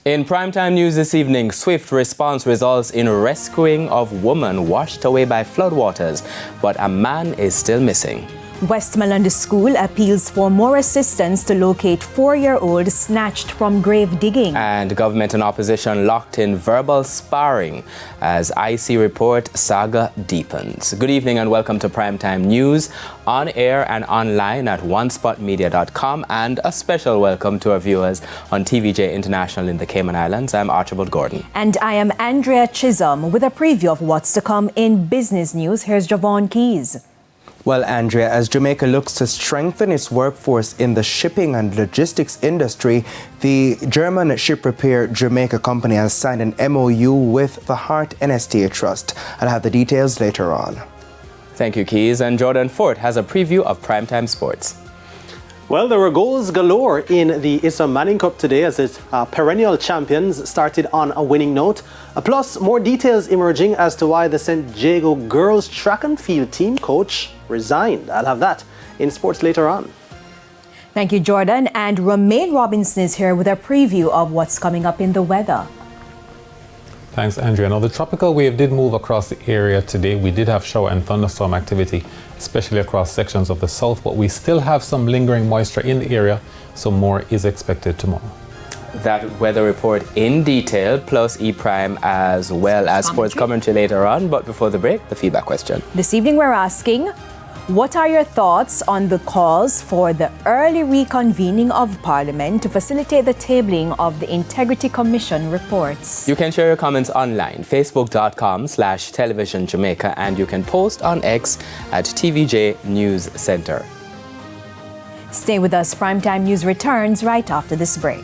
In primetime news this evening, swift response results in rescuing of woman washed away by floodwaters, but a man is still missing. Westmoreland School appeals for more assistance to locate 4-year-old snatched from grave digging. And government and opposition locked in verbal sparring as IC report saga deepens. Good evening and welcome to Primetime News, on air and online at onespotmedia.com, and a special welcome to our viewers on TVJ International in the Cayman Islands. I'm Archibald Gordon. And I am Andrea Chisholm with a preview of what's to come in business news. Here's Javon Keys. Well, Andrea, as Jamaica looks to strengthen its workforce in the shipping and logistics industry, the German ship repair Jamaica company has signed an MOU with the Hart NSTA Trust. I'll have the details later on. Thank you, Keys. And Jordan Fort has a preview of Primetime Sports. Well, there were goals galore in the Issa Manning Cup today as its perennial champions started on a winning note. Plus, more details emerging as to why the St. Jago girls track and field team coach resigned. I'll have that in sports later on. Thank you, Jordan. And Romaine Robinson is here with a preview of what's coming up in the weather. Thanks, Andrea. Now, the tropical wave did move across the area today. We did have shower and thunderstorm activity, especially across sections of the south, but we still have some lingering moisture in the area, so more is expected tomorrow. That weather report in detail, plus E-Prime as well as sports commentary later on. But before the break, the feedback question. This evening we're asking, what are your thoughts on the calls for the early reconvening of Parliament to facilitate the tabling of the Integrity Commission reports? You can share your comments online, facebook.com/television Jamaica, and you can post on X at TVJ News Center. Stay with us. Primetime News returns right after this break.